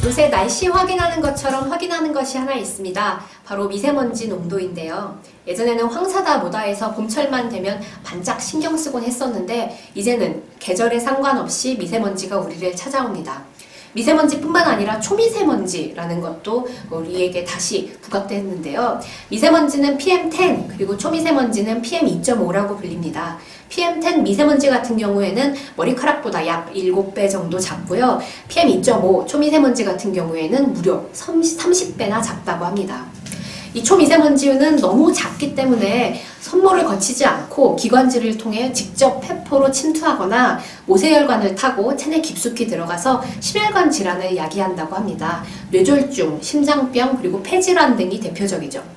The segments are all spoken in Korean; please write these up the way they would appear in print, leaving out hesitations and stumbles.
요새 날씨 확인하는 것처럼 확인하는 것이 하나 있습니다. 바로 미세먼지 농도인데요. 예전에는 황사다 뭐다 해서 봄철만 되면 반짝 신경 쓰곤 했었는데 이제는 계절에 상관없이 미세먼지가 우리를 찾아옵니다. 미세먼지뿐만 아니라 초미세먼지라는 것도 우리에게 다시 부각됐는데요. 미세먼지는 PM10 그리고 초미세먼지는 PM2.5라고 불립니다. PM10 미세먼지 같은 경우에는 머리카락보다 약 7배 정도 작고요. PM2.5 초미세먼지 같은 경우에는 무려 30배나 작다고 합니다. 이 초미세먼지는 너무 작기 때문에 손모를 거치지 않고 기관지를 통해 직접 폐포로 침투하거나 모세혈관을 타고 체내 깊숙이 들어가서 심혈관 질환을 야기한다고 합니다. 뇌졸중, 심장병, 그리고 폐질환 등이 대표적이죠.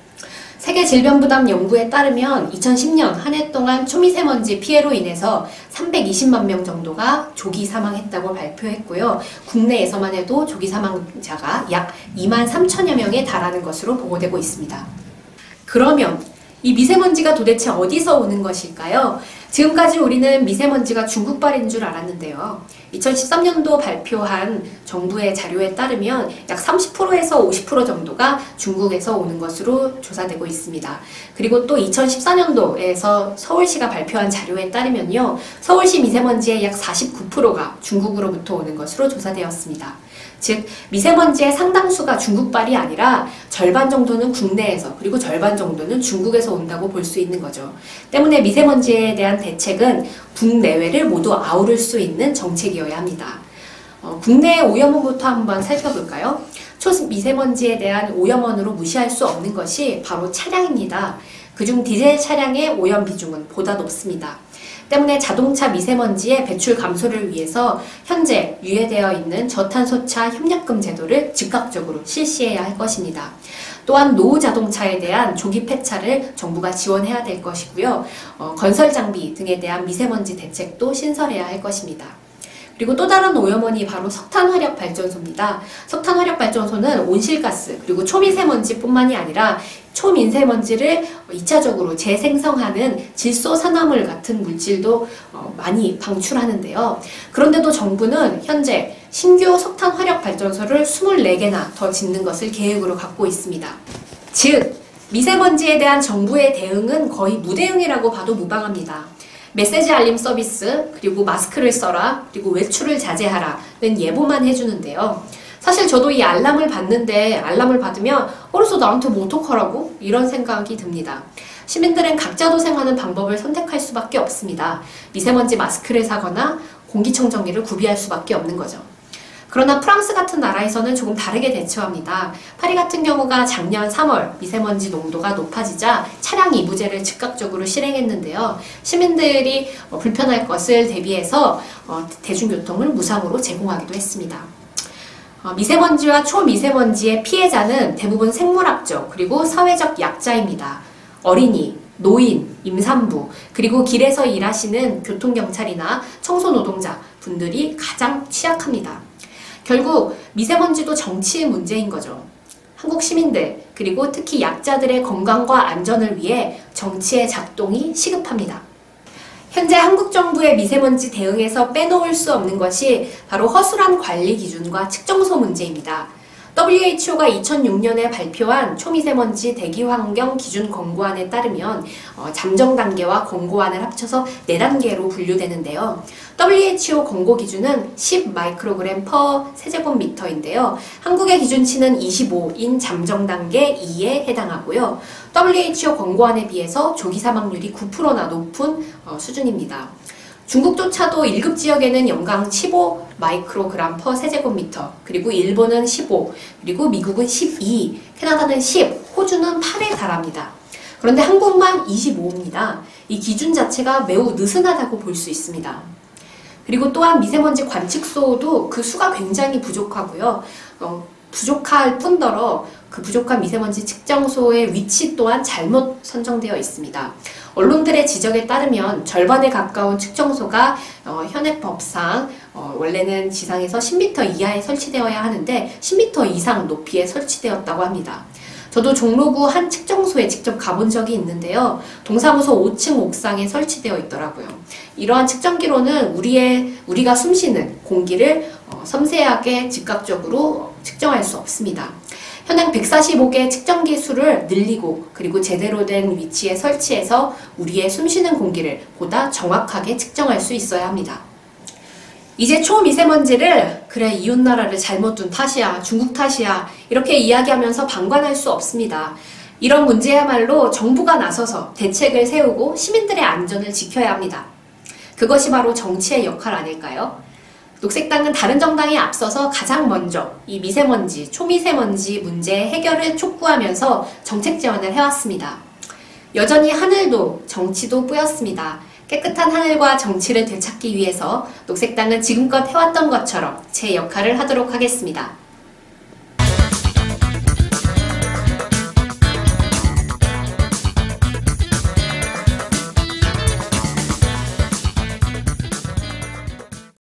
세계질병부담연구에 따르면 2010년 한 해 동안 초미세먼지 피해로 인해서 320만 명 정도가 조기 사망했다고 발표했고요. 국내에서만 해도 조기 사망자가 약 2만 3천여 명에 달하는 것으로 보고되고 있습니다. 그러면 이 미세먼지가 도대체 어디서 오는 것일까요? 지금까지 우리는 미세먼지가 중국발인 줄 알았는데요. 2013년도 발표한 정부의 자료에 따르면 약 30%에서 50% 정도가 중국에서 오는 것으로 조사되고 있습니다. 그리고 또 2014년도에서 서울시가 발표한 자료에 따르면요. 서울시 미세먼지의 약 49%가 중국으로부터 오는 것으로 조사되었습니다. 즉 미세먼지의 상당수가 중국발이 아니라 절반 정도는 국내에서 그리고 절반 정도는 중국에서 온다고 볼 수 있는 거죠. 때문에 미세먼지에 대한 대책은 국내외를 모두 아우를 수 있는 정책이어야 합니다. 국내 오염원부터 한번 살펴볼까요? 초미세먼지에 대한 오염원으로 무시할 수 없는 것이 바로 차량입니다. 그중 디젤 차량의 오염 비중은 보다 높습니다. 때문에 자동차 미세먼지의 배출 감소를 위해서 현재 유예되어 있는 저탄소차 협력금 제도를 즉각적으로 실시해야 할 것입니다. 또한 노후 자동차에 대한 조기 폐차를 정부가 지원해야 될 것이고요. 건설 장비 등에 대한 미세먼지 대책도 신설해야 할 것입니다. 그리고 또 다른 오염원이 바로 석탄화력발전소입니다. 석탄화력발전소는 온실가스 그리고 초미세먼지뿐만이 아니라 초미세먼지를 2차적으로 재생성하는 질소산화물 같은 물질도 많이 방출하는데요. 그런데도 정부는 현재 신규 석탄화력발전소를 24개나 더 짓는 것을 계획으로 갖고 있습니다. 즉, 미세먼지에 대한 정부의 대응은 거의 무대응이라고 봐도 무방합니다. 메시지 알림 서비스, 그리고 마스크를 써라, 그리고 외출을 자제하라는 예보만 해주는데요. 사실 저도 이 알람을 받는데 알람을 받으면 그래서 나한테 뭐 어떡하라고? 이런 생각이 듭니다. 시민들은 각자 도생하는 방법을 선택할 수밖에 없습니다. 미세먼지 마스크를 사거나 공기청정기를 구비할 수밖에 없는 거죠. 그러나 프랑스 같은 나라에서는 조금 다르게 대처합니다. 파리 같은 경우가 작년 3월 미세먼지 농도가 높아지자 차량 이부제를 즉각적으로 실행했는데요. 시민들이 불편할 것을 대비해서 대중교통을 무상으로 제공하기도 했습니다. 미세먼지와 초미세먼지의 피해자는 대부분 생물학적 그리고 사회적 약자입니다. 어린이, 노인, 임산부, 그리고 길에서 일하시는 교통경찰이나 청소노동자 분들이 가장 취약합니다. 결국 미세먼지도 정치의 문제인 거죠. 한국 시민들 그리고 특히 약자들의 건강과 안전을 위해 정치의 작동이 시급합니다. 현재 한국 정부의 미세먼지 대응에서 빼놓을 수 없는 것이 바로 허술한 관리 기준과 측정소 문제입니다. WHO가 2006년에 발표한 초미세먼지 대기환경 기준 권고안에 따르면 잠정 단계와 권고안을 합쳐서 4단계로 분류되는데요. WHO 권고 기준은 10 마이크로그램 퍼 세제곱미터인데요. 한국의 기준치는 25인 잠정 단계 2에 해당하고요. WHO 권고안에 비해서 조기 사망률이 9%나 높은 수준입니다. 중국조차도 1급 지역에는 연간 15 마이크로그램 퍼 세제곱미터, 그리고 일본은 15, 그리고 미국은 12, 캐나다는 10, 호주는 8에 달합니다. 그런데 한국만 25입니다. 이 기준 자체가 매우 느슨하다고 볼 수 있습니다. 그리고 또한 미세먼지 관측소도 그 수가 굉장히 부족하고요. 부족할 뿐더러 그 부족한 미세먼지 측정소의 위치 또한 잘못 선정되어 있습니다. 언론들의 지적에 따르면 절반에 가까운 측정소가 현행 법상 원래는 지상에서 10m 이하에 설치되어야 하는데 10m 이상 높이에 설치되었다고 합니다. 저도 종로구 한 측정소에 직접 가본 적이 있는데요. 동사무소 5층 옥상에 설치되어 있더라고요. 이러한 측정기로는 우리가 숨쉬는 공기를 섬세하게 즉각적으로 측정할 수 없습니다. 현행 145개 측정기 수를 늘리고 그리고 제대로 된 위치에 설치해서 우리의 숨쉬는 공기를 보다 정확하게 측정할 수 있어야 합니다. 이제 초미세먼지를 그래 이웃나라를 잘못 둔 탓이야, 중국 탓이야 이렇게 이야기하면서 방관할 수 없습니다. 이런 문제야말로 정부가 나서서 대책을 세우고 시민들의 안전을 지켜야 합니다. 그것이 바로 정치의 역할 아닐까요? 녹색당은 다른 정당에 앞서서 가장 먼저 이 미세먼지, 초미세먼지 문제 해결을 촉구하면서 정책 제안을 해왔습니다. 여전히 하늘도 정치도 뿌였습니다. 깨끗한 하늘과 정치를 되찾기 위해서 녹색당은 지금껏 해왔던 것처럼 제 역할을 하도록 하겠습니다.